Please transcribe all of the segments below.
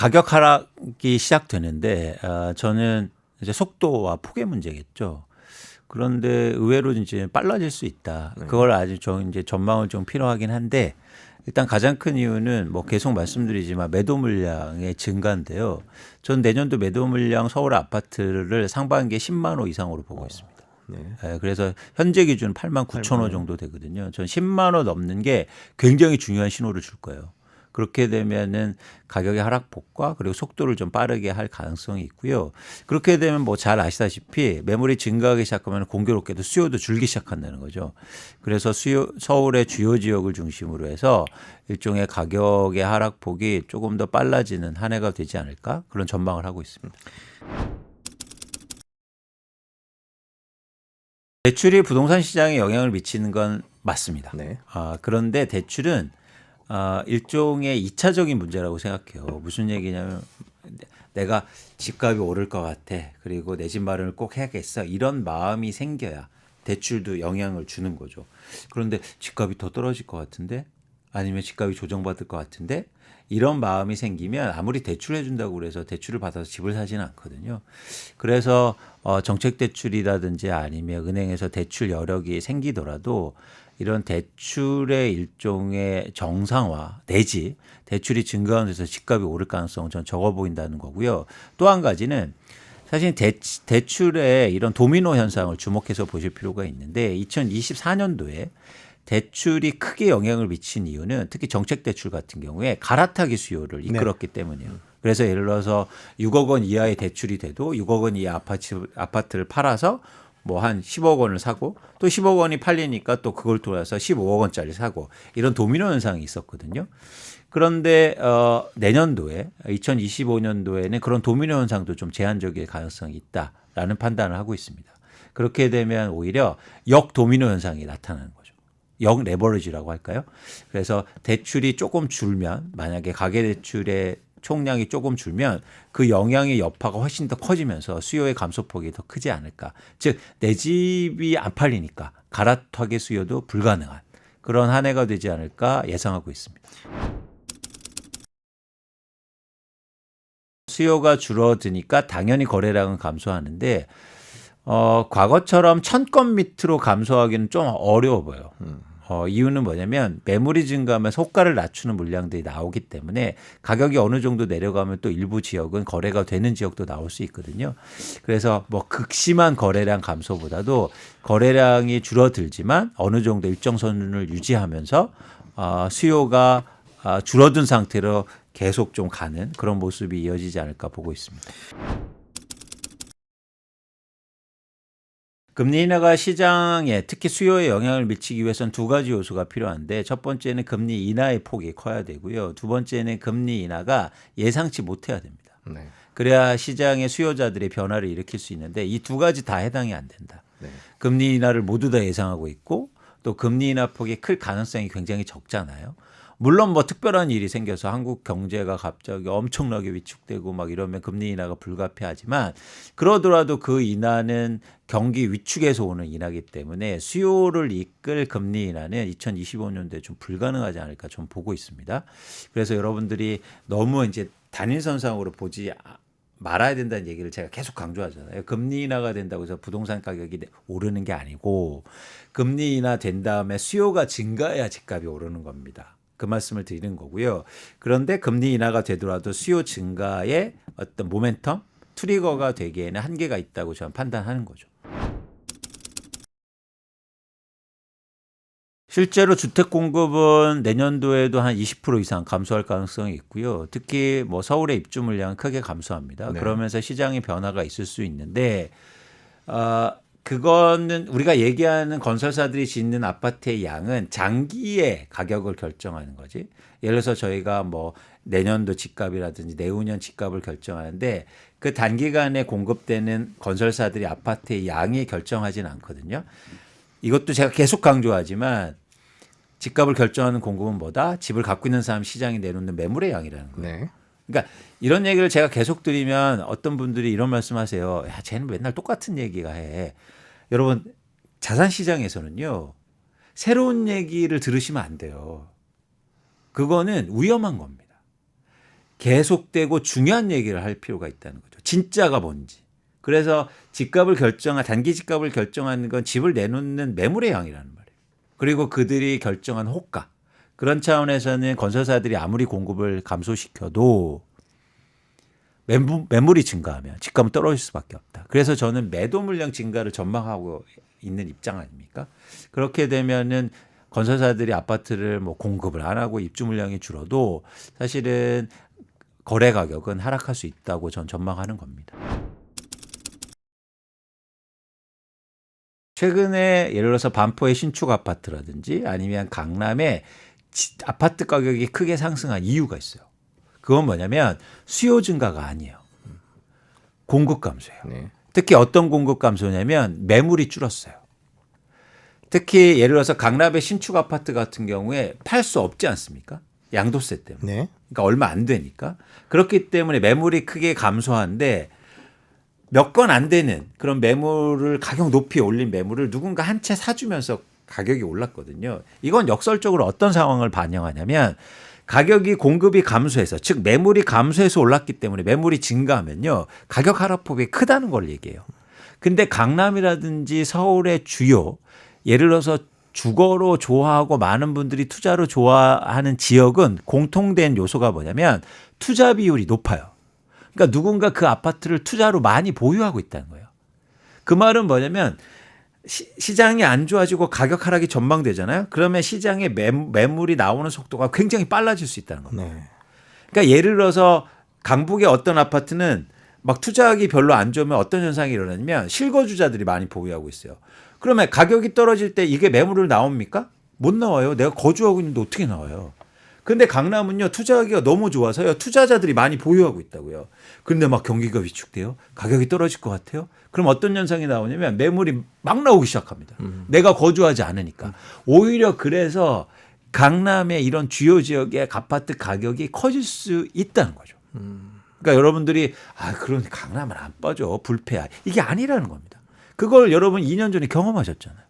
가격 하락이 시작되는데 저는 이제 속도와 폭의 문제겠죠. 그런데 의외로 이제 빨라질 수 있다. 네. 그걸 아직 이제 전망을 좀 필요하긴 한데 일단 가장 큰 이유는 뭐 계속 말씀드리지만 매도 물량의 증가인데요. 전 내년도 매도 물량 서울 아파트를 상반기에 10만 호 이상으로 보고 있습니다. 네. 그래서 현재 기준 8만 9천 호 정도 되거든요. 전 10만 호 넘는 게 굉장히 중요한 신호를 줄 거예요. 그렇게 되면은 가격의 하락폭과 그리고 속도를 좀 빠르게 할 가능성이 있고요. 그렇게 되면 뭐 잘 아시다시피 매물이 증가하기 시작하면 공교롭게도 수요도 줄기 시작한다는 거죠. 그래서 서울의 주요 지역을 중심으로 해서 일종의 가격의 하락폭이 조금 더 빨라지는 한 해가 되지 않을까 그런 전망을 하고 있습니다. 대출이 부동산 시장에 영향을 미치는 건 맞습니다. 네. 그런데 대출은 일종의 2차적인 문제라고 생각해요. 무슨 얘기냐면 내가 집값이 오를 것 같아. 그리고 내 집 마련을 꼭 해야겠어. 이런 마음이 생겨야 대출도 영향을 주는 거죠. 그런데 집값이 더 떨어질 것 같은데 아니면 집값이 조정받을 것 같은데 이런 마음이 생기면 아무리 대출해 준다고 그래서 대출을 받아서 집을 사지는 않거든요. 그래서 정책 대출이라든지 아니면 은행에서 대출 여력이 생기더라도 이런 대출의 일종의 정상화 내지 대출이 증가하면서 집값이 오를 가능성은 전 적어 보인다는 거고요. 또 한 가지는 사실 대출의 이런 도미노 현상을 주목해서 보실 필요가 있는데 2024년도에 대출이 크게 영향을 미친 이유는 특히 정책 대출 같은 경우에 갈아타기 수요를 이끌었기 때문이에요. 그래서 예를 들어서 6억 원 이하의 대출이 돼도 6억 원 이하 아파트를 팔아서 뭐 한 10억 원을 사고 또 10억 원이 팔리니까 또 그걸 돌아서 15억 원짜리 사고 이런 도미노 현상이 있었거든요. 그런데 내년도에 2025년도에는 그런 도미노 현상도 좀 제한적일 가능성이 있다라는 판단을 하고 있습니다. 그렇게 되면 오히려 역 도미노 현상이 나타나는 거죠. 역 레버리지라고 할까요? 그래서 대출이 조금 줄면 만약에 가계대출의 총량이 조금 줄면 그 영향의 여파가 훨씬 더 커지면서 수요의 감소폭이 더 크지 않을까. 즉 내 집이 안 팔리니까 갈아타기 수요도 불가능한 그런 한 해가 되지 않을까 예상하고 있습니다. 수요가 줄어드니까 당연히 거래량은 감소하는데 과거처럼 1,000건 밑으로 감소하기는 좀 어려워 보여요. 이유는 뭐냐면 매물이 증가하면서 호가를 낮추는 물량들이 나오기 때문에 가격이 어느 정도 내려가면 또 일부 지역은 거래가 되는 지역도 나올 수 있거든요. 그래서 뭐 극심한 거래량 감소보다도 거래량이 줄어들지만 어느 정도 일정 선을 유지하면서 수요가 줄어든 상태로 계속 좀 가는 그런 모습이 이어지지 않을까 보고 있습니다. 금리 인하가 시장에 특히 수요에 영향을 미치기 위해서는 두 가지 요소가 필요한데 첫 번째는 금리 인하의 폭이 커야 되고요. 두 번째는 금리 인하가 예상치 못해야 됩니다. 네. 그래야 시장의 수요자들의 변화를 일으킬 수 있는데 이 두 가지 다 해당이 안 된다. 네. 금리 인하를 모두 다 예상하고 있고 또 금리 인하 폭이 클 가능성이 굉장히 적잖아요. 물론 뭐 특별한 일이 생겨서 한국 경제가 갑자기 엄청나게 위축되고 막 이러면 금리 인하가 불가피하지만 그러더라도 그 인하는 경기 위축에서 오는 인하기 때문에 수요를 이끌 금리 인하는 2025년도에 좀 불가능하지 않을까 좀 보고 있습니다. 그래서 여러분들이 너무 이제 단일선상으로 보지 말아야 된다는 얘기를 제가 계속 강조하잖아요. 금리 인하가 된다고 해서 부동산 가격이 오르는 게 아니고 금리 인하 된 다음에 수요가 증가해야 집값이 오르는 겁니다. 그 말씀을 드리는 거고요. 그런데 금리 인하가 되더라도 수요 증가의 어떤 모멘텀, 트리거가 되기에는 한계가 있다고 저는 판단하는 거죠. 실제로 주택 공급은 내년도에도 한 20% 이상 감소할 가능성이 있고요. 특히 뭐 서울의 입주 물량은 크게 감소합니다. 네. 그러면서 시장의 변화가 있을 수 있는데 그거는 우리가 얘기하는 건설사들이 짓는 아파트의 양은 장기의 가격을 결정하는 거지. 예를 들어서 저희가 뭐 내년도 집값이라든지 내후년 집값을 결정하는데 그 단기간에 공급되는 건설사들이 아파트의 양이 결정하지는 않거든요. 이것도 제가 계속 강조하지만 집값을 결정하는 공급은 뭐다? 집을 갖고 있는 사람 시장이 내놓는 매물의 양이라는 거예요. 네. 그러니까 이런 얘기를 제가 계속 드리면 어떤 분들이 이런 말씀하세요. 야, 쟤는 맨날 똑같은 얘기가 해. 여러분 자산 시장에서는요. 새로운 얘기를 들으시면 안 돼요. 그거는 위험한 겁니다. 계속되고 중요한 얘기를 할 필요가 있다는 거죠. 진짜가 뭔지. 그래서 단기 집값을 결정하는 건 집을 내놓는 매물의 양이라는 말이에요. 그리고 그들이 결정한 호가. 그런 차원에서는 건설사들이 아무리 공급을 감소시켜도 매물이 증가하면 집값은 떨어질 수밖에 없다. 그래서 저는 매도 물량 증가를 전망하고 있는 입장 아닙니까? 그렇게 되면은 건설사들이 아파트를 뭐 공급을 안 하고 입주 물량이 줄어도 사실은 거래 가격은 하락할 수 있다고 전 전망하는 겁니다. 최근에 예를 들어서 반포의 신축 아파트라든지 아니면 강남의 아파트 가격이 크게 상승한 이유가 있어요. 그건 뭐냐면 수요 증가가 아니에요. 공급 감소예요. 네. 특히 어떤 공급 감소냐면 매물이 줄었어요. 특히 예를 들어서 강남의 신축 아파트 같은 경우에 팔 수 없지 않습니까? 양도세 때문에. 네. 그러니까 얼마 안 되니까. 그렇기 때문에 매물이 크게 감소한데 몇 건 안 되는 그런 매물을 가격 높이 올린 매물을 누군가 한 채 사주면서 가격이 올랐거든요. 이건 역설적으로 어떤 상황을 반영하냐면 공급이 감소해서 즉 매물이 감소해서 올랐기 때문에 매물이 증가하면요. 가격 하락폭이 크다는 걸 얘기해요. 근데 강남이라든지 서울의 주요 예를 들어서 주거로 좋아하고 많은 분들이 투자로 좋아하는 지역은 공통된 요소가 뭐냐면 투자 비율이 높아요. 그러니까 누군가 그 아파트를 투자로 많이 보유하고 있다는 거예요. 그 말은 뭐냐면 시장이 안 좋아지고 가격 하락이 전망되잖아요. 그러면 시장에 매물이 나오는 속도가 굉장히 빨라질 수 있다는 겁니다. 네. 그러니까 예를 들어서 강북의 어떤 아파트는 막 투자하기 별로 안 좋으면 어떤 현상이 일어나냐면 실거주자들이 많이 보유하고 있어요. 그러면 가격이 떨어질 때 이게 매물을 나옵니까? 못 나와요. 내가 거주하고 있는데 어떻게 나와요? 근데 강남은요 투자하기가 너무 좋아서요 투자자들이 많이 보유하고 있다고요. 그런데 막 경기가 위축돼요. 가격이 떨어질 것 같아요. 그럼 어떤 현상이 나오냐면 매물이 막 나오기 시작합니다. 내가 거주하지 않으니까. 오히려 그래서 강남의 이런 주요 지역의 아파트 가격이 커질 수 있다는 거죠. 그러니까 여러분들이 그런 강남은 안 빠져 불패야 이게 아니라는 겁니다. 그걸 여러분 2년 전에 경험하셨잖아요.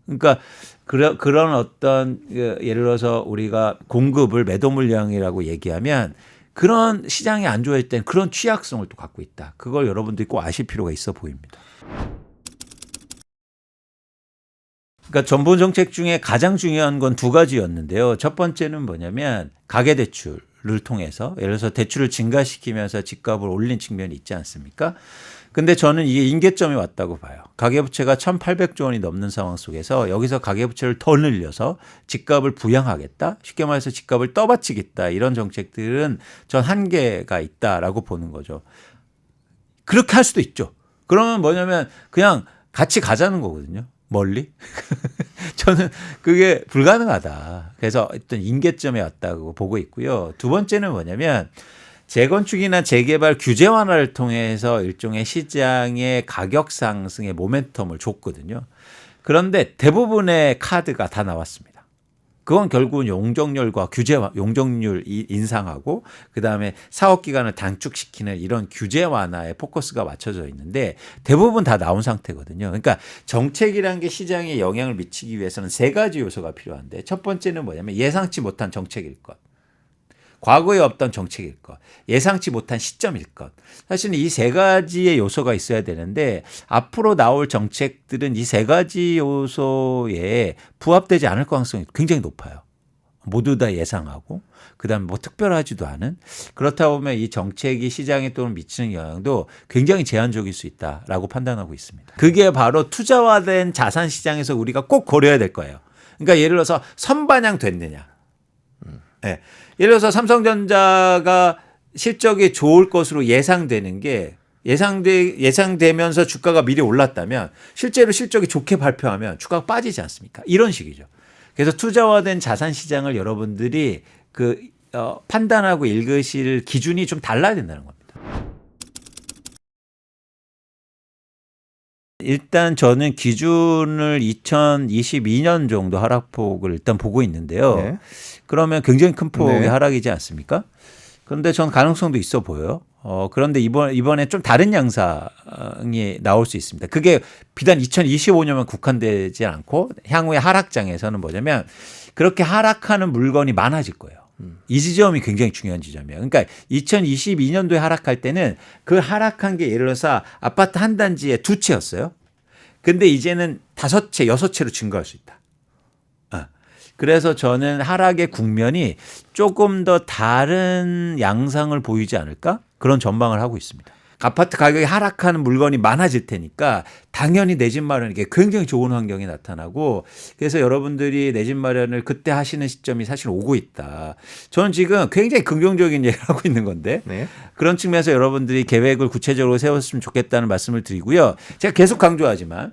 그러니까 그런 어떤 예를 들어서 우리가 공급을 매도 물량이라고 얘기하면 그런 시장이 안 좋아질 땐 그런 취약성을 또 갖고 있다. 그걸 여러분들이 꼭 아실 필요가 있어 보입니다. 그러니까 정부 정책 중에 가장 중요한 건 두 가지였는데요. 첫 번째는 뭐냐면 가계대출을 통해서 예를 들어서 대출을 증가시키면서 집값을 올린 측면이 있지 않습니까? 근데 저는 이게 임계점이 왔다고 봐요. 가계부채가 1,800조 원이 넘는 상황 속에서 여기서 가계부채를 더 늘려서 집값을 부양하겠다. 쉽게 말해서 집값을 떠받치겠다. 이런 정책들은 전 한계가 있다라고 보는 거죠. 그렇게 할 수도 있죠. 그러면 뭐냐면 그냥 같이 가자는 거거든요. 멀리. 저는 그게 불가능하다. 그래서 어떤 임계점에 왔다고 보고 있고요. 두 번째는 뭐냐면 재건축이나 재개발 규제 완화를 통해서 일종의 시장의 가격 상승의 모멘텀을 줬거든요. 그런데 대부분의 카드가 다 나왔습니다. 그건 결국은 용적률과 용적률 인상하고 그다음에 사업 기간을 단축시키는 이런 규제 완화에 포커스가 맞춰져 있는데 대부분 다 나온 상태거든요. 그러니까 정책이라는 게 시장에 영향을 미치기 위해서는 세 가지 요소가 필요한데 첫 번째는 뭐냐면 예상치 못한 정책일 것. 과거에 없던 정책일 것, 예상치 못한 시점일 것. 사실은 이 세 가지의 요소가 있어야 되는데 앞으로 나올 정책들은 이 세 가지 요소에 부합되지 않을 가능성이 굉장히 높아요. 모두 다 예상하고 그다음에 뭐 특별하지도 않은 그렇다 보면 이 정책이 시장에 또는 미치는 영향도 굉장히 제한적일 수 있다라고 판단하고 있습니다. 그게 바로 투자화된 자산 시장에서 우리가 꼭 고려해야 될 거예요. 그러니까 예를 들어서 선반영 됐느냐. 네. 예를 들어서 삼성전자가 실적이 좋을 것으로 예상되는 게 예상되면서 주가가 미리 올랐다면 실제로 실적이 좋게 발표하면 주가가 빠지지 않습니까? 이런 식이죠. 그래서 투자화된 자산 시장을 여러분들이 판단하고 읽으실 기준이 좀 달라야 된다는 겁니다. 일단 저는 기준을 2022년 정도 하락폭을 일단 보고 있는데요. 네. 그러면 굉장히 큰 폭의 네. 하락이지 않습니까? 그런데 전 가능성도 있어 보여요. 그런데 이번에 좀 다른 양상이 나올 수 있습니다. 그게 비단 2025년만 국한되지 않고 향후의 하락장에서는 뭐냐면 그렇게 하락하는 물건이 많아질 거예요. 이 지점이 굉장히 중요한 지점이에요. 그러니까 2022년도에 하락할 때는 그 하락한 게 예를 들어서 아파트 한 단지에 2채였어요. 근데 이제는 5채, 6채로 증가할 수 있다. 그래서 저는 하락의 국면이 조금 더 다른 양상을 보이지 않을까? 그런 전망을 하고 있습니다. 아파트 가격이 하락하는 물건이 많아질 테니까 당연히 내 집 마련이 굉장히 좋은 환경이 나타나고, 그래서 여러분들이 내 집 마련을 그때 하시는 시점이 사실 오고 있다. 저는 지금 굉장히 긍정적인 얘기를 하고 있는 건데 네. 그런 측면에서 여러분들이 계획을 구체적으로 세웠으면 좋겠다는 말씀을 드리고요. 제가 계속 강조하지만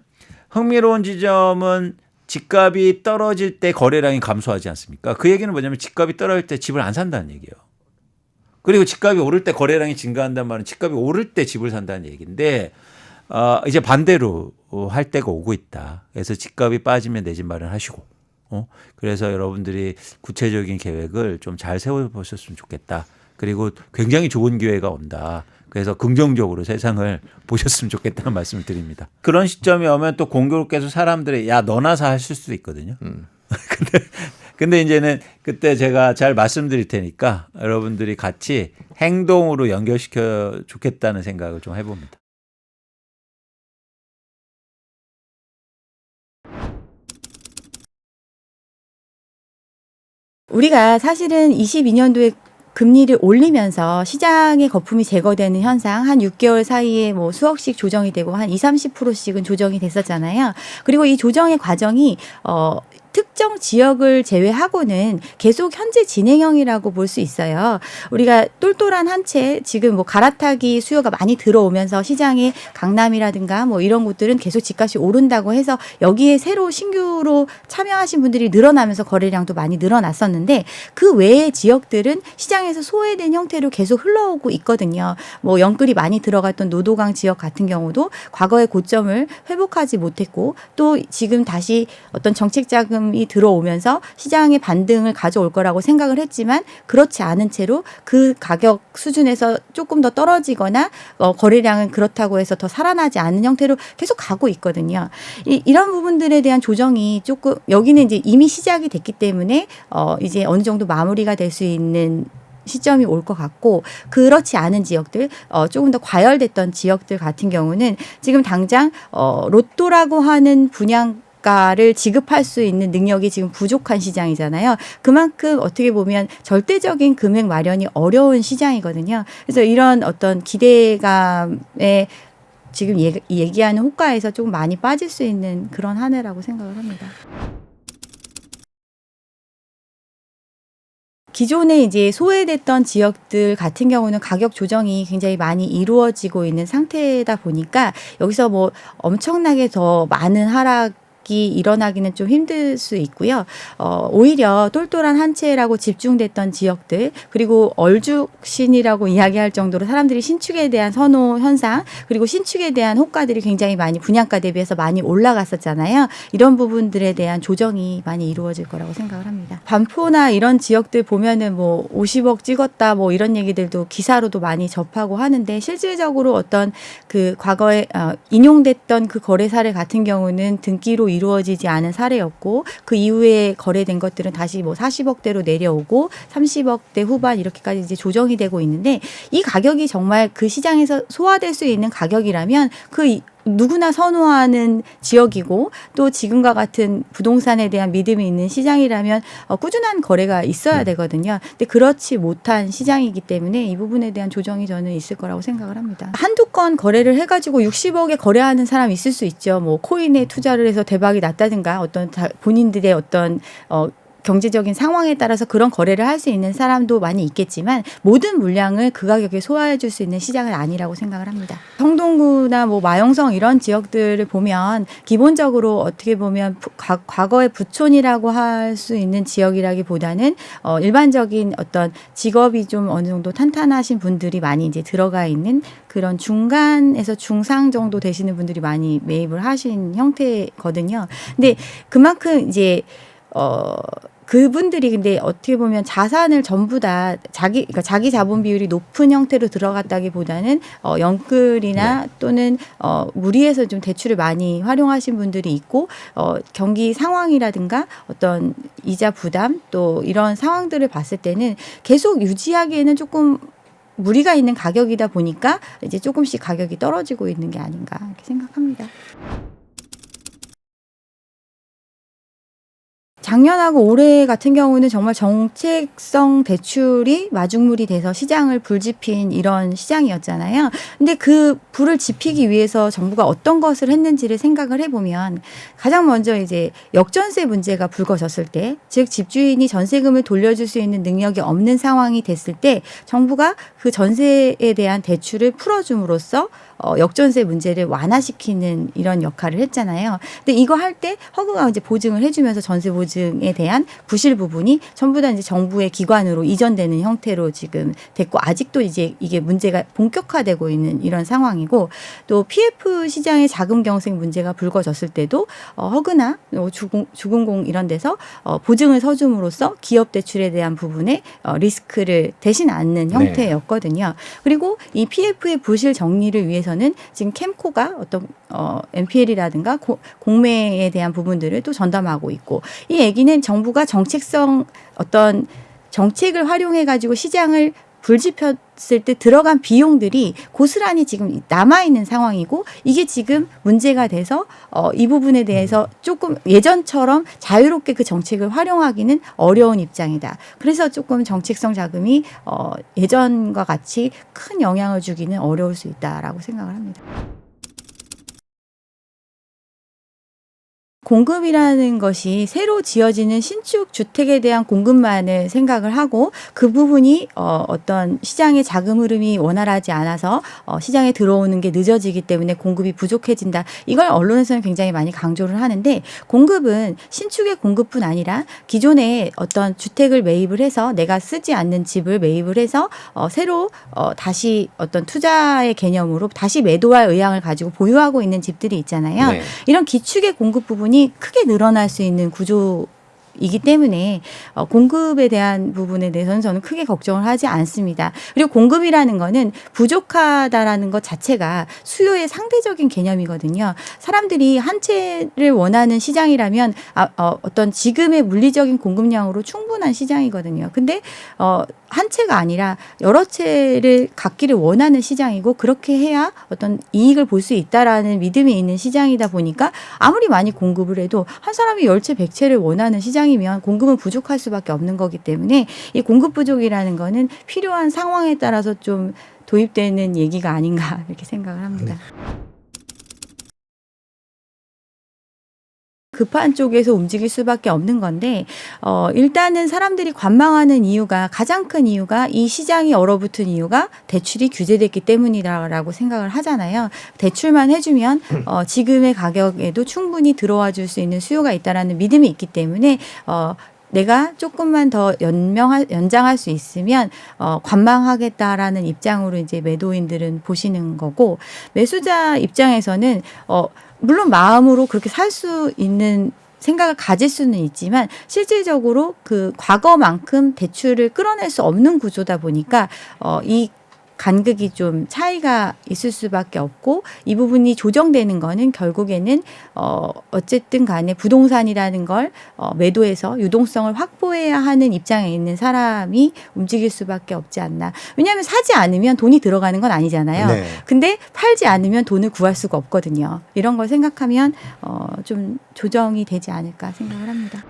흥미로운 지점은 집값이 떨어질 때 거래량이 감소하지 않습니까? 그 얘기는 뭐냐면 집값이 떨어질 때 집을 안 산다는 얘기예요. 그리고 집값이 오를 때 거래량이 증가한다는 말은 집값이 오를 때 집을 산다는 얘기인데 이제 반대로 할 때가 오고 있다. 그래서 집값이 빠지면 내 집 마련하시고 그래서 여러분들이 구체적인 계획을 좀 잘 세워보셨으면 좋겠다. 그리고 굉장히 좋은 기회가 온다. 그래서 긍정적으로 세상을 보셨으면 좋겠다는 말씀을 드립니다. 그런 시점이 오면 또 공교롭게도 사람들이 야 너나 사 하실 수도 있거든요. 근데 이제는 그때 제가 잘 말씀드릴 테니까 여러분들이 같이 행동으로 연결시켜 좋겠다는 생각을 좀 해봅니다. 우리가 사실은 22년도에 금리를 올리면서 시장의 거품이 제거되는 현상, 한 6개월 사이에 뭐 수억씩 조정이 되고 한 20-30%씩은 조정이 됐었잖아요. 그리고 이 조정의 과정이 특정 지역을 제외하고는 계속 현재 진행형이라고 볼 수 있어요. 우리가 똘똘한 한 채 지금 뭐 갈아타기 수요가 많이 들어오면서 시장에 강남이라든가 뭐 이런 곳들은 계속 집값이 오른다고 해서 여기에 새로 신규로 참여하신 분들이 늘어나면서 거래량도 많이 늘어났었는데 그 외의 지역들은 시장에서 소외된 형태로 계속 흘러오고 있거든요. 뭐 영끌이 많이 들어갔던 노도강 지역 같은 경우도 과거의 고점을 회복하지 못했고 또 지금 다시 어떤 정책 자금 이 들어오면서 시장의 반등을 가져올 거라고 생각을 했지만 그렇지 않은 채로 그 가격 수준에서 조금 더 떨어지거나 거래량은 그렇다고 해서 더 살아나지 않는 형태로 계속 가고 있거든요. 이런 부분들에 대한 조정이 조금 여기는 이제 이미 시작이 됐기 때문에 이제 어느 정도 마무리가 될 수 있는 시점이 올 것 같고 그렇지 않은 지역들 조금 더 과열됐던 지역들 같은 경우는 지금 당장 로또라고 하는 분양 가를 지급할 수 있는 능력이 지금 부족한 시장이잖아요. 그만큼 어떻게 보면 절대적인 금액 마련이 어려운 시장이거든요. 그래서 이런 어떤 기대감에 지금 얘기하는 호가에서 조금 많이 빠질 수 있는 그런 한 해라고 생각을 합니다. 기존에 이제 소외됐던 지역들 같은 경우는 가격 조정이 굉장히 많이 이루어지고 있는 상태다 보니까 여기서 뭐 엄청나게 더 많은 하락 일어나기는 좀 힘들 수 있고요. 오히려 똘똘한 한 채라고 집중됐던 지역들 그리고 얼죽신이라고 이야기할 정도로 사람들이 신축에 대한 선호 현상 그리고 신축에 대한 호가들이 굉장히 많이 분양가 대비해서 많이 올라갔었잖아요. 이런 부분들에 대한 조정이 많이 이루어질 거라고 생각을 합니다. 반포나 이런 지역들 보면은 뭐 50억 찍었다 뭐 이런 얘기들도 기사로도 많이 접하고 하는데 실질적으로 어떤 그 과거에 인용됐던 그 거래 사례 같은 경우는 등기로 이루어지지 않은 사례였고 그 이후에 거래된 것들은 다시 뭐 40억대로 내려오고 30억대 후반 이렇게까지 이제 조정이 되고 있는데 이 가격이 정말 그 시장에서 소화될 수 있는 가격이라면 그 누구나 선호하는 지역이고 또 지금과 같은 부동산에 대한 믿음이 있는 시장이라면 꾸준한 거래가 있어야 되거든요. 근데 그렇지 못한 시장이기 때문에 이 부분에 대한 조정이 저는 있을 거라고 생각을 합니다. 한두 건 거래를 해가지고 60억에 거래하는 사람 있을 수 있죠. 뭐 코인에 투자를 해서 대박이 났다든가 어떤 본인들의 어떤 경제적인 상황에 따라서 그런 거래를 할 수 있는 사람도 많이 있겠지만 모든 물량을 그 가격에 소화해 줄 수 있는 시장은 아니라고 생각을 합니다. 성동구나 뭐 마용성 이런 지역들을 보면 기본적으로 어떻게 보면 과거의 부촌이라고 할 수 있는 지역이라기보다는 일반적인 어떤 직업이 좀 어느 정도 탄탄하신 분들이 많이 이제 들어가 있는 그런 중간에서 중상 정도 되시는 분들이 많이 매입을 하신 형태거든요. 근데 그만큼 이제 그분들이 근데 어떻게 보면 자산을 전부 다 그러니까 자기 자본 비율이 높은 형태로 들어갔다기보다는 영끌이나 또는 무리해서 좀 대출을 많이 활용하신 분들이 있고 경기 상황이라든가 어떤 이자 부담 또 이런 상황들을 봤을 때는 계속 유지하기에는 조금 무리가 있는 가격이다 보니까 이제 조금씩 가격이 떨어지고 있는 게 아닌가 이렇게 생각합니다. 작년하고 올해 같은 경우는 정말 정책성 대출이 마중물이 돼서 시장을 불지핀 이런 시장이었잖아요. 근데 그 불을 지피기 위해서 정부가 어떤 것을 했는지를 생각을 해보면 가장 먼저 이제 역전세 문제가 불거졌을 때, 즉 집주인이 전세금을 돌려줄 수 있는 능력이 없는 상황이 됐을 때 정부가 그 전세에 대한 대출을 풀어줌으로써 역전세 문제를 완화시키는 이런 역할을 했잖아요. 근데 이거 할 때 허그가 이제 보증을 해주면서 전세 보증에 대한 부실 부분이 전부 다 이제 정부의 기관으로 이전되는 형태로 지금 됐고 아직도 이제 이게 문제가 본격화되고 있는 이런 상황이고 또 PF 시장의 자금 경색 문제가 불거졌을 때도 허그나 주금공 이런 데서 보증을 서줌으로써 기업 대출에 대한 부분에 리스크를 대신 않는 형태였거든요. 그리고 이 PF의 부실 정리를 위해서는 지금 캠코가 어떤 NPL이라든가 공매에 대한 부분들을 또 전담하고 있고 이 얘기는 정부가 정책성 어떤 정책을 활용해 가지고 시장을 불지폈을 때 들어간 비용들이 고스란히 지금 남아있는 상황이고 이게 지금 문제가 돼서 이 부분에 대해서 조금 예전처럼 자유롭게 그 정책을 활용하기는 어려운 입장이다. 그래서 조금 정책성 자금이 예전과 같이 큰 영향을 주기는 어려울 수 있다라고 생각을 합니다. 공급이라는 것이 새로 지어지는 신축 주택에 대한 공급만을 생각을 하고 그 부분이 어떤 시장의 자금 흐름이 원활하지 않아서 시장에 들어오는 게 늦어지기 때문에 공급이 부족해진다. 이걸 언론에서는 굉장히 많이 강조를 하는데 공급은 신축의 공급뿐 아니라 기존에 어떤 주택을 매입을 해서 내가 쓰지 않는 집을 매입을 해서 새로 다시 어떤 투자의 개념으로 다시 매도할 의향을 가지고 보유하고 있는 집들이 있잖아요. 네. 이런 기축의 공급 부분이 크게 늘어날 수 있는 구조이기 때문에 공급에 대한 부분에 대해서는 저는 크게 걱정을 하지 않습니다. 그리고 공급이라는 거는 부족하다라는 것 자체가 수요의 상대적인 개념이거든요. 사람들이 한 채를 원하는 시장이라면 어떤 지금의 물리적인 공급량으로 충분한 시장이거든요. 근데 한 채가 아니라 여러 채를 갖기를 원하는 시장이고 그렇게 해야 어떤 이익을 볼 수 있다라는 믿음이 있는 시장이다 보니까 아무리 많이 공급을 해도 한 사람이 10채, 100채를 원하는 시장이면 공급은 부족할 수밖에 없는 거기 때문에 이 공급 부족이라는 거는 필요한 상황에 따라서 좀 도입되는 얘기가 아닌가 이렇게 생각을 합니다. 급한 쪽에서 움직일 수밖에 없는 건데 일단은 사람들이 관망하는 이유가 가장 큰 이유가 이 시장이 얼어붙은 이유가 대출이 규제됐기 때문이라고 생각을 하잖아요. 대출만 해주면 지금의 가격에도 충분히 들어와 줄 수 있는 수요가 있다라는 믿음이 있기 때문에 내가 조금만 더 연장할 수 있으면 관망하겠다라는 입장으로 이제 매도인들은 보시는 거고 매수자 입장에서는 물론 마음으로 그렇게 살 수 있는 생각을 가질 수는 있지만 실질적으로 그 과거만큼 대출을 끌어낼 수 없는 구조다 보니까 이 간극이 좀 차이가 있을 수밖에 없고 이 부분이 조정되는 거는 결국에는 어쨌든 간에 부동산이라는 걸 매도해서 유동성을 확보해야 하는 입장에 있는 사람이 움직일 수밖에 없지 않나. 왜냐하면 사지 않으면 돈이 들어가는 건 아니잖아요. 네. 근데 팔지 않으면 돈을 구할 수가 없거든요. 이런 걸 생각하면 좀 조정이 되지 않을까 생각을 합니다.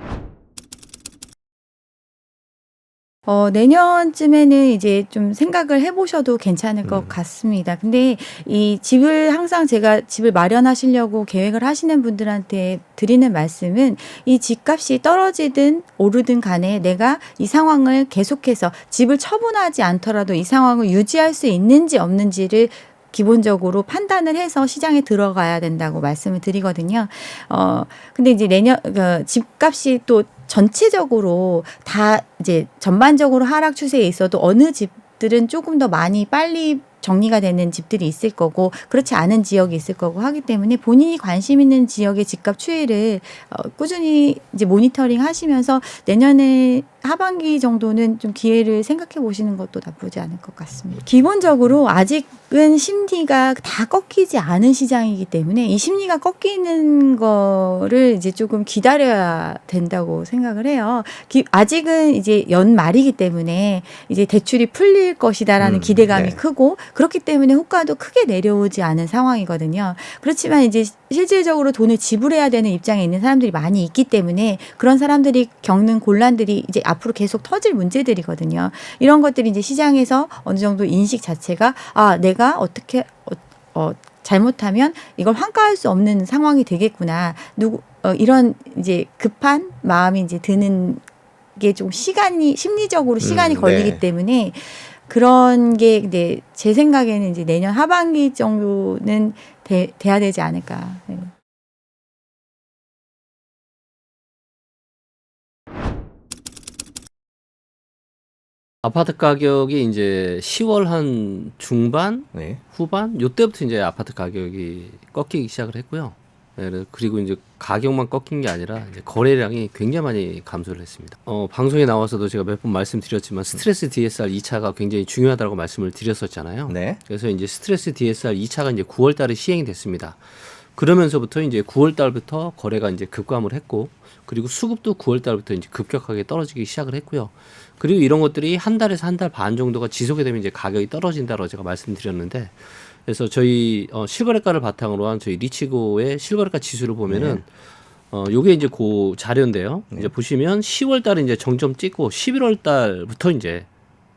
내년쯤에는 이제 좀 생각을 해보셔도 괜찮을 것 같습니다. 근데 이 집을 항상 제가 집을 마련하시려고 계획을 하시는 분들한테 드리는 말씀은 이 집값이 떨어지든 오르든 간에 내가 이 상황을 계속해서 집을 처분하지 않더라도 이 상황을 유지할 수 있는지 없는지를 기본적으로 판단을 해서 시장에 들어가야 된다고 말씀을 드리거든요. 근데 이제 집값이 또 전체적으로 다 이제 전반적으로 하락 추세에 있어도 어느 집들은 조금 더 많이 빨리 정리가 되는 집들이 있을 거고 그렇지 않은 지역이 있을 거고 하기 때문에 본인이 관심 있는 지역의 집값 추이를 꾸준히 이제 모니터링 하시면서 내년에 하반기 정도는 좀 기회를 생각해 보시는 것도 나쁘지 않을 것 같습니다. 기본적으로 아직은 심리가 다 꺾이지 않은 시장이기 때문에 이 심리가 꺾이는 거를 이제 조금 기다려야 된다고 생각을 해요. 아직은 이제 연말이기 때문에 이제 대출이 풀릴 것이다라는 기대감이 네. 크고 그렇기 때문에 호가도 크게 내려오지 않은 상황이거든요. 그렇지만 이제 실질적으로 돈을 지불해야 되는 입장에 있는 사람들이 많이 있기 때문에 그런 사람들이 겪는 곤란들이 이제 앞으로 계속 터질 문제들이거든요. 이런 것들이 이제 시장에서 어느 정도 인식 자체가 내가 어떻게 잘못하면 이걸 환가할 수 없는 상황이 되겠구나. 이런 이제 급한 마음이 이제 드는 게 좀 심리적으로 시간이 걸리기 네. 때문에 그런 게 근데 제 생각에는 이제 내년 하반기 정도는 돼야 되지 않을까. 네. 아파트 가격이 이제 10월 한 중반, 네. 후반 요때부터 이제 아파트 가격이 꺾이기 시작을 했고요. 네, 그리고 이제 가격만 꺾인 게 아니라 이제 거래량이 굉장히 많이 감소를 했습니다. 방송에 나와서도 제가 몇 번 말씀드렸지만 스트레스 DSR 2차가 굉장히 중요하다고 말씀을 드렸었잖아요. 네. 그래서 이제 스트레스 DSR 2차가 이제 9월 달에 시행이 됐습니다. 그러면서부터 이제 9월 달부터 거래가 이제 급감을 했고 그리고 수급도 9월 달부터 이제 급격하게 떨어지기 시작을 했고요. 그리고 이런 것들이 한 달에서 한 달 반 정도가 지속이 되면 이제 가격이 떨어진다고 제가 말씀드렸는데 그래서 저희 실거래가를 바탕으로 한 저희 리치고의 실거래가 지수를 보면은 요게 이제 그 자료인데요. 이제 보시면 10월 달에 이제 정점 찍고 11월 달부터 이제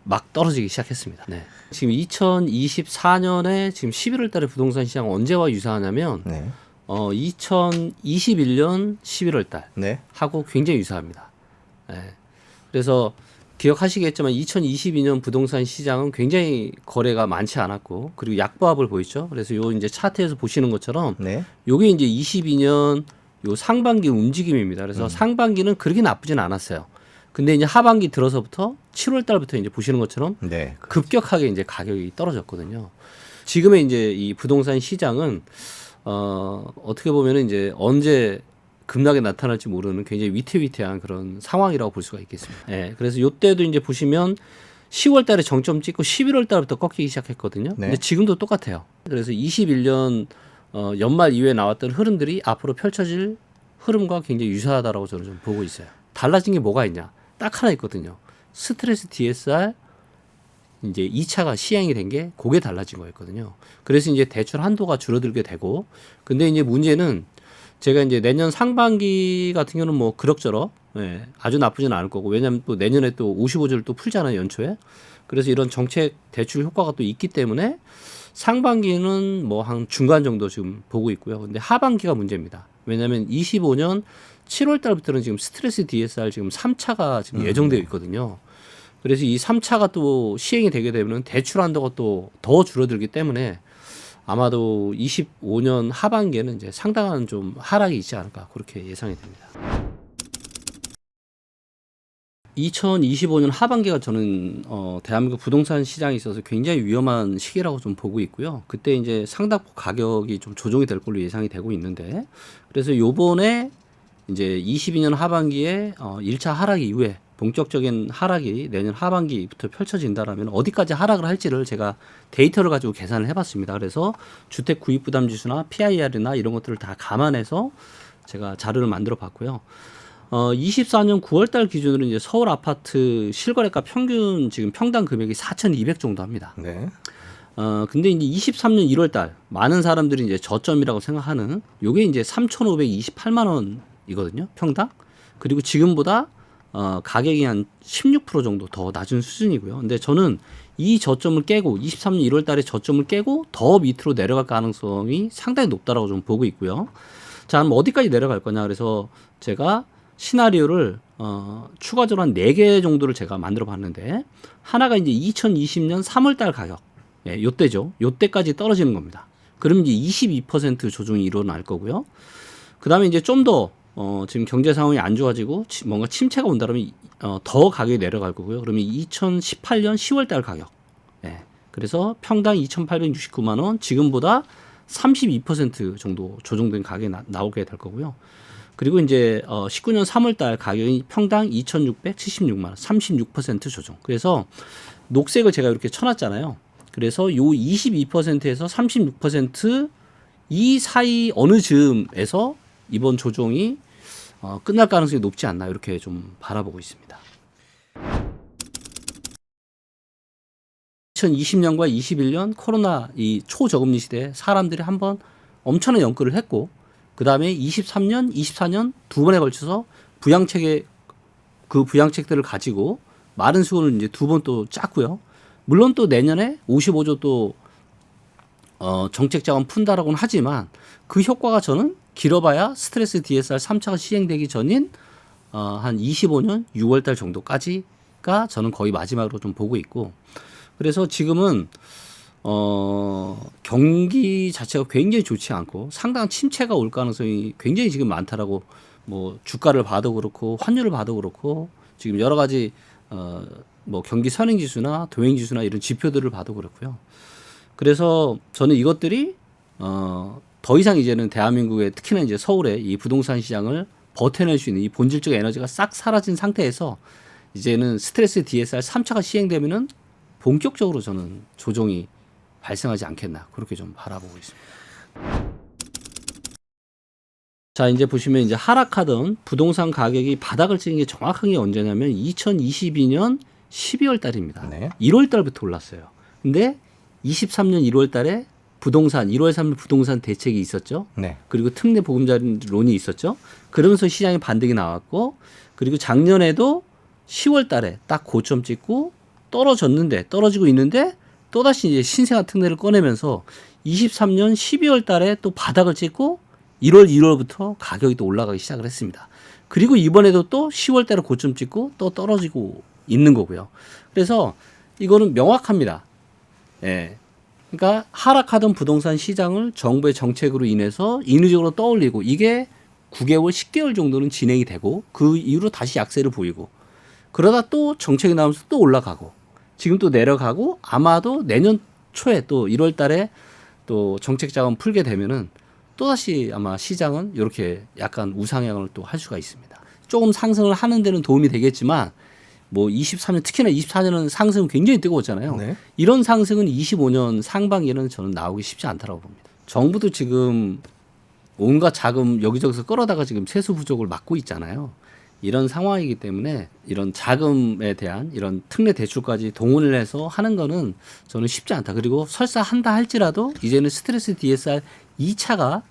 막 떨어지기 시작했습니다. 네. 지금 2024년에 지금 11월 달에 부동산 시장 언제와 유사하냐면 네. 2021년 11월 달 네. 하고 굉장히 유사합니다. 네. 그래서 기억하시겠지만 2022년 부동산 시장은 굉장히 거래가 많지 않았고 그리고 약보합을 보였죠. 그래서 요 이제 차트에서 보시는 것처럼 네. 요게 이제 22년 요 상반기 움직임입니다. 그래서 상반기는 그렇게 나쁘진 않았어요. 근데 이제 하반기 들어서부터 7월 달부터 이제 보시는 것처럼 네. 급격하게 이제 가격이 떨어졌거든요. 지금의 이제 이 부동산 시장은 어떻게 보면은 이제 언제 급락이 나타날지 모르는 굉장히 위태위태한 그런 상황이라고 볼 수가 있겠습니다. 예, 그래서 요때도 이제 보시면 10월 달에 정점 찍고 11월 달부터 꺾이기 시작했거든요. 네. 근데 지금도 똑같아요. 그래서 21년 연말 이후에 나왔던 흐름들이 앞으로 펼쳐질 흐름과 굉장히 유사하다라고 저는 좀 보고 있어요. 달라진 게 뭐가 있냐? 딱 하나 있거든요. 스트레스 DSR 이제 2차가 시행이 된 게 그게 달라진 거였거든요. 그래서 이제 대출 한도가 줄어들게 되고 근데 이제 문제는 제가 이제 내년 상반기 같은 경우는 뭐 그럭저럭 아주 나쁘진 않을 거고 왜냐하면 또 내년에 또 55조를 또 풀잖아요 연초에. 그래서 이런 정책 대출 효과가 또 있기 때문에 상반기는 뭐 한 중간 정도 지금 보고 있고요. 근데 하반기가 문제입니다. 왜냐하면 25년 7월 달부터는 지금 스트레스 DSR 지금 3차가 지금 예정되어 있거든요. 그래서 이 3차가 또 시행이 되게 되면 대출 한도가 또 더 줄어들기 때문에 아마도 25년 하반기에는 이제 상당한 좀 하락이 있지 않을까 그렇게 예상이 됩니다. 2025년 하반기가 저는 대한민국 부동산 시장에 있어서 굉장히 위험한 시기라고 좀 보고 있고요. 그때 이제 상당폭 가격이 좀 조정이 될 걸로 예상이 되고 있는데 그래서 요번에 이제 22년 하반기에 1차 하락 이후에 본격적인 하락이 내년 하반기부터 펼쳐진다라면 어디까지 하락을 할지를 제가 데이터를 가지고 계산을 해봤습니다. 그래서 주택 구입 부담 지수나 PIR이나 이런 것들을 다 감안해서 제가 자료를 만들어 봤고요. 24년 9월달 기준으로 이제 서울 아파트 실거래가 평균 지금 평당 금액이 4,200 정도 합니다. 네. 근데 이제 23년 1월달 많은 사람들이 이제 저점이라고 생각하는 요게 이제 3,528만 원이거든요 평당. 그리고 지금보다 가격이 한 16% 정도 더 낮은 수준이고요. 근데 저는 이 저점을 깨고 23년 1월 달에 저점을 깨고 더 밑으로 내려갈 가능성이 상당히 높다라고 좀 보고 있고요. 자, 그럼 어디까지 내려갈 거냐? 그래서 제가 시나리오를 추가적으로 한 4개 정도를 제가 만들어 봤는데 하나가 이제 2020년 3월 달 가격. 예, 요때죠. 요때까지 떨어지는 겁니다. 그럼 이제 22% 조정이 일어날 거고요. 그다음에 이제 좀 더 지금 경제 상황이 안 좋아지고 뭔가 침체가 온다면 더 가격이 내려갈 거고요. 그러면 2018년 10월 달 가격. 예. 그래서 평당 2,869만 원, 지금보다 32% 정도 조정된 가격이 나오게 될 거고요. 그리고 이제 19년 3월 달 가격이 평당 2,676만 원, 36% 조정. 그래서 녹색을 제가 이렇게 쳐놨잖아요. 그래서 요 22%에서 36% 사이 어느 즈음에서 이번 조정이 끝날 가능성이 높지 않나 이렇게 좀 바라보고 있습니다. 2020년과 21년 코로나 이 초저금리 시대에 사람들이 한번 엄청난 연끌을 했고, 그 다음에 23년, 24년 두 번에 걸쳐서 부양책들을 가지고 많은 수건을 이제 두 번 또 짰고요. 물론 또 내년에 55조 또 정책 자금 푼다라고는 하지만 그 효과가 저는 길어봐야 스트레스 DSR 3차가 시행되기 전인 한 25년 6월달 정도까지가 저는 거의 마지막으로 좀 보고 있고, 그래서 지금은 경기 자체가 굉장히 좋지 않고 상당한 침체가 올 가능성이 굉장히 지금 많다라고, 뭐 주가를 봐도 그렇고 환율을 봐도 그렇고 지금 여러 가지 뭐 경기 선행지수나 도행지수나 이런 지표들을 봐도 그렇고요. 그래서 저는 이것들이 더 이상 이제는 대한민국의 특히나 이제 서울의 이 부동산 시장을 버텨낼 수 있는 이 본질적 에너지가 싹 사라진 상태에서 이제는 스트레스 DSR 3차가 시행되면은 본격적으로 저는 조정이 발생하지 않겠나 그렇게 좀 바라보고 있습니다. 자, 이제 보시면 이제 하락하던 부동산 가격이 바닥을 찍은 게 정확하게 언제냐면 2022년 12월 달입니다. 네. 1월 달부터 올랐어요. 근데 23년 1월 달에 부동산 1월 3일 부동산 대책이 있었죠. 네. 그리고 특례 보금자리론이 있었죠. 그러면서 시장에 반등이 나왔고, 그리고 작년에도 10월 달에 딱 고점 찍고 떨어지고 있는데 또다시 이제 신생아 특례를 꺼내면서 23년 12월 달에 또 바닥을 찍고 1월부터 가격이 또 올라가기 시작을 했습니다. 그리고 이번에도 또 10월 달에 고점 찍고 또 떨어지고 있는 거고요. 그래서 이거는 명확합니다. 예. 그러니까 하락하던 부동산 시장을 정부의 정책으로 인해서 인위적으로 떠올리고 이게 9개월, 10개월 정도는 진행이 되고 그 이후로 다시 약세를 보이고 그러다 또 정책이 나오면서 또 올라가고 지금 또 내려가고 아마도 내년 초에 또 1월 달에 또 정책 자금 풀게 되면은 또다시 아마 시장은 이렇게 약간 우상향을 또 할 수가 있습니다. 조금 상승을 하는 데는 도움이 되겠지만 뭐 23년 특히나 24년은 상승은 굉장히 뜨거웠잖아요. 네. 이런 상승은 25년 상반기에는 저는 나오기 쉽지 않다고 봅니다. 정부도 지금 온갖 자금 여기저기서 끌어다가 지금 세수 부족을 막고 있잖아요. 이런 상황이기 때문에 이런 자금에 대한 이런 특례 대출까지 동원을 해서 하는 거는 저는 쉽지 않다. 그리고 설사 한다 할지라도 이제는 스트레스 DSR 2차가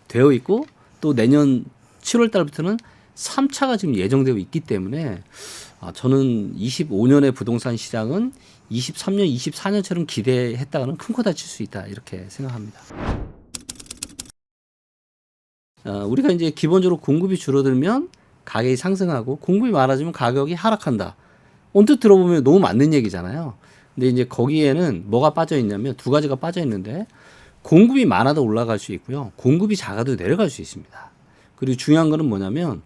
되어 있고 또 내년 7월 달부터는 3차가 지금 예정되어 있기 때문에 저는 25년의 부동산 시장은 23년, 24년처럼 기대했다가는 큰 코 다칠 수 있다 이렇게 생각합니다. 우리가 이제 기본적으로 공급이 줄어들면 가격이 상승하고 공급이 많아지면 가격이 하락한다. 언뜻 들어보면 너무 맞는 얘기잖아요. 근데 이제 거기에는 뭐가 빠져 있냐면 두 가지가 빠져 있는데 공급이 많아도 올라갈 수 있고요. 공급이 작아도 내려갈 수 있습니다. 그리고 중요한 거는 뭐냐면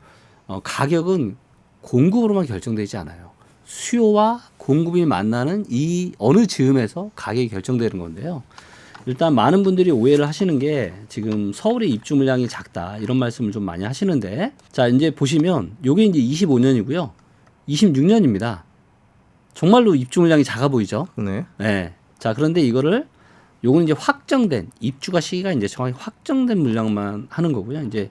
가격은 공급으로만 결정되지 않아요. 수요와 공급이 만나는 이 어느 즈음에서 가격이 결정되는 건데요. 일단 많은 분들이 오해를 하시는 게 지금 서울의 입주 물량이 작다 이런 말씀을 좀 많이 하시는데 자 이제 보시면 요게 이제 25년이고요. 26년입니다. 정말로 입주 물량이 작아 보이죠? 네. 네. 자 그런데 이거를 요거는 이제 확정된 입주가 시기가 이제 정확히 확정된 물량만 하는 거고요. 이제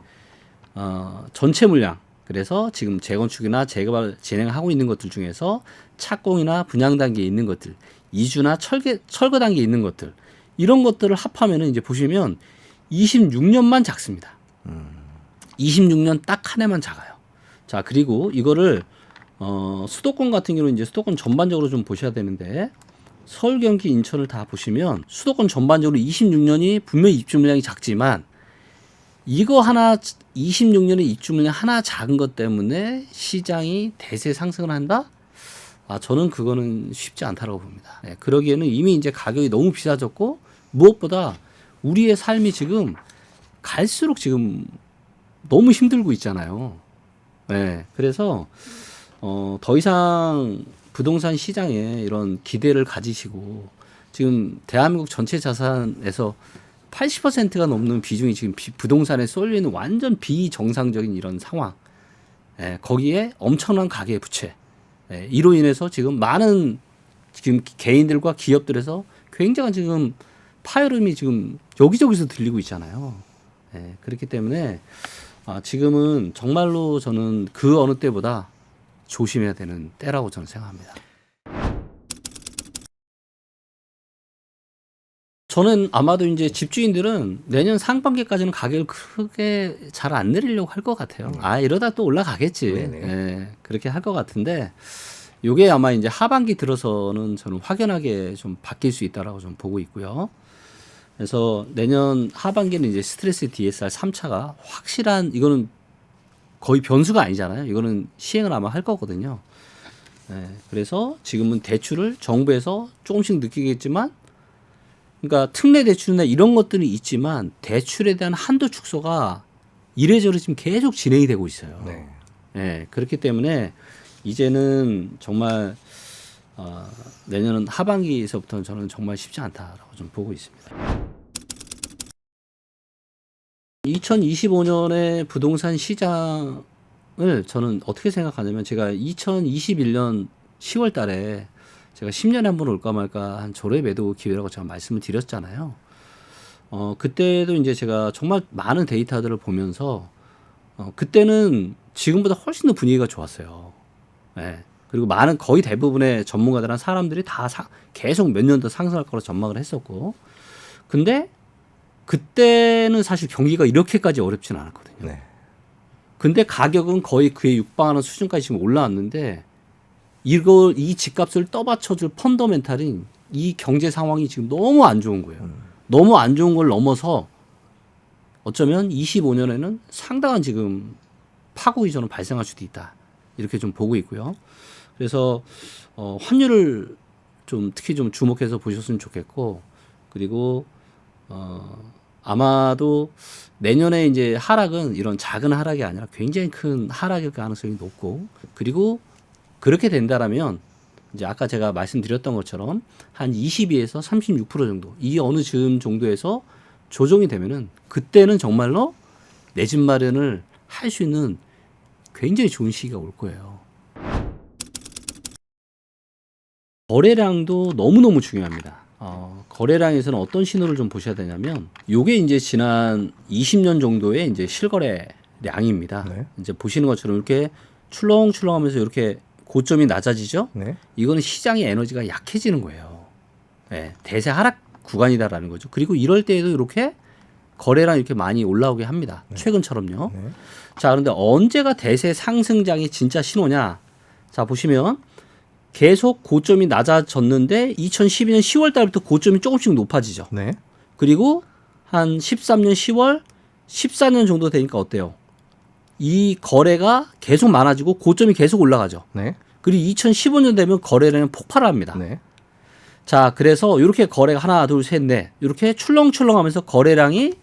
전체 물량 그래서 지금 재건축이나 재개발 진행하고 있는 것들 중에서 착공이나 분양 단계에 있는 것들, 이주나 철거 단계에 있는 것들 이런 것들을 합하면은 이제 보시면 26년만 작습니다. 26년 딱 한 해만 작아요. 자 그리고 이거를 수도권 같은 경우는 이제 수도권 전반적으로 좀 보셔야 되는데 서울, 경기, 인천을 다 보시면 수도권 전반적으로 26년이 분명히 입주 물량이 작지만 이거 하나 26년에 입주 물량 하나 작은 것 때문에 시장이 대세 상승을 한다? 저는 그거는 쉽지 않다고 봅니다. 네, 그러기에는 이미 이제 가격이 너무 비싸졌고 무엇보다 우리의 삶이 지금 갈수록 지금 너무 힘들고 있잖아요. 네, 그래서 더 이상 부동산 시장에 이런 기대를 가지시고 지금 대한민국 전체 자산에서 80%가 넘는 비중이 지금 부동산에 쏠려 있는 완전 비정상적인 이런 상황. 예, 거기에 엄청난 가계 부채. 예, 이로 인해서 지금 많은 지금 개인들과 기업들에서 굉장한 지금 파열음이 지금 여기저기서 들리고 있잖아요. 예, 그렇기 때문에 지금은 정말로 저는 그 어느 때보다 조심해야 되는 때라고 저는 생각합니다. 저는 아마도 이제 집주인들은 내년 상반기까지는 가격을 크게 잘 안 내리려고 할 것 같아요. 이러다 또 올라가겠지. 예, 그렇게 할 것 같은데, 요게 아마 이제 하반기 들어서는 저는 확연하게 좀 바뀔 수 있다라고 좀 보고 있고요. 그래서 내년 하반기는 이제 스트레스 DSR 3차가 확실한, 이거는 거의 변수가 아니잖아요. 이거는 시행을 아마 할 거거든요. 예, 그래서 지금은 대출을 정부에서 조금씩 느끼겠지만, 그러니까 특례 대출이나 이런 것들이 있지만 대출에 대한 한도 축소가 이래저래 지금 계속 진행이 되고 있어요. 네. 예, 그렇기 때문에 이제는 정말 내년은 하반기에서부터는 저는 정말 쉽지 않다라고 좀 보고 있습니다. 2025년의 부동산 시장을 저는 어떻게 생각하냐면, 제가 2021년 10월 달에 제가 10년에 한 번 올까 말까 한 조례 매도 기회라고 제가 말씀을 드렸잖아요. 그때도 이제 제가 정말 많은 데이터들을 보면서 그때는 지금보다 훨씬 더 분위기가 좋았어요. 네. 그리고 많은 거의 대부분의 전문가들한 사람들이 다 계속 몇 년 더 상승할 거로 전망을 했었고, 근데 그때는 사실 경기가 이렇게까지 어렵진 않았거든요. 네. 근데 가격은 거의 그에 육박하는 수준까지 지금 올라왔는데, 이 집값을 떠받쳐줄 펀더멘탈인 이 경제 상황이 지금 너무 안 좋은 거예요. 너무 안 좋은 걸 넘어서 어쩌면 25년에는 상당한 지금 파고 이전은 발생할 수도 있다. 이렇게 좀 보고 있고요. 그래서 환율을 좀 특히 좀 주목해서 보셨으면 좋겠고, 그리고 아마도 내년에 이제 하락은 이런 작은 하락이 아니라 굉장히 큰 하락일 가능성이 높고, 그리고 그렇게 된다라면 이제 아까 제가 말씀드렸던 것처럼 한 22에서 36% 정도, 이 어느 즈음 정도에서 조정이 되면은 그때는 정말로 내 집 마련을 할 수 있는 굉장히 좋은 시기가 올 거예요. 거래량도 너무너무 중요합니다. 거래량에서는 어떤 신호를 좀 보셔야 되냐면, 요게 이제 지난 20년 정도의 이제 실거래량입니다. 네. 이제 보시는 것처럼 이렇게 출렁출렁하면서 이렇게 고점이 낮아지죠. 네. 이거는 시장의 에너지가 약해지는 거예요. 네, 대세 하락 구간이다라는 거죠. 그리고 이럴 때에도 이렇게 거래량 이렇게 많이 올라오게 합니다. 네. 최근처럼요. 네. 자, 그런데 언제가 대세 상승장의 진짜 신호냐? 자, 보시면 계속 고점이 낮아졌는데 2012년 10월 달부터 고점이 조금씩 높아지죠. 네. 그리고 한 13년 10월, 14년 정도 되니까 어때요? 이 거래가 계속 많아지고 고점이 계속 올라가죠. 네. 그리고 2015년 되면 거래량은 폭발을 합니다. 네. 자, 그래서 이렇게 거래가 하나, 둘, 셋, 넷 이렇게 출렁출렁하면서 거래량이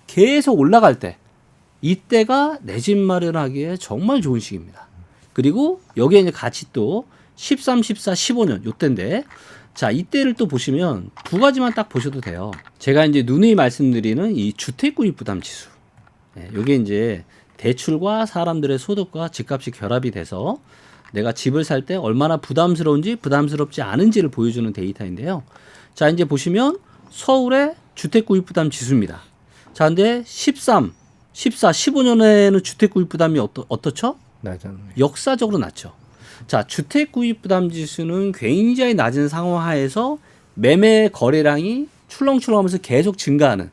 계속 올라갈 때, 이때가 내 집 마련하기에 정말 좋은 시기입니다. 그리고 여기에 이제 같이 또 13, 14, 15년 요때인데, 자, 이때를 또 보시면 두 가지만 딱 보셔도 돼요. 제가 이제 누누이 말씀드리는 이 주택구입 부담 지수. 네, 요게 이제 대출과 사람들의 소득과 집값이 결합이 돼서 내가 집을 살 때 얼마나 부담스러운지 부담스럽지 않은지를 보여주는 데이터인데요. 자, 이제 보시면 서울의 주택구입 부담 지수입니다. 자, 근데 13, 14, 15년에는 주택구입 부담이 어떻죠? 낮은. 역사적으로 낮죠. 자, 주택구입 부담 지수는 굉장히 낮은 상황 하에서 매매 거래량이 출렁출렁하면서 계속 증가하는,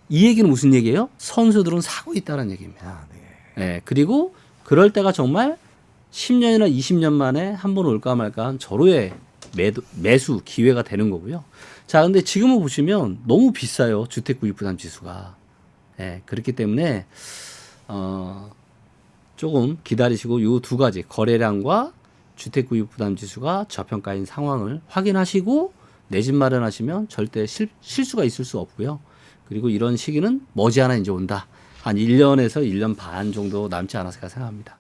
이 얘기는 무슨 얘기예요? 선수들은 사고 있다는 얘기입니다. 네. 네, 그리고 그럴 때가 정말 10년이나 20년 만에 한 번 올까 말까 한 절호의 매수 기회가 되는 거고요. 자, 근데 지금은 보시면 너무 비싸요. 주택구입 부담 지수가. 네, 그렇기 때문에 조금 기다리시고 이 두 가지, 거래량과 주택구입 부담 지수가 저평가인 상황을 확인하시고 내 집 마련하시면 절대 실수가 있을 수 없고요. 그리고 이런 시기는 머지않아 이제 온다. 한 1년에서 1년 반 정도 남지 않았을까 생각합니다.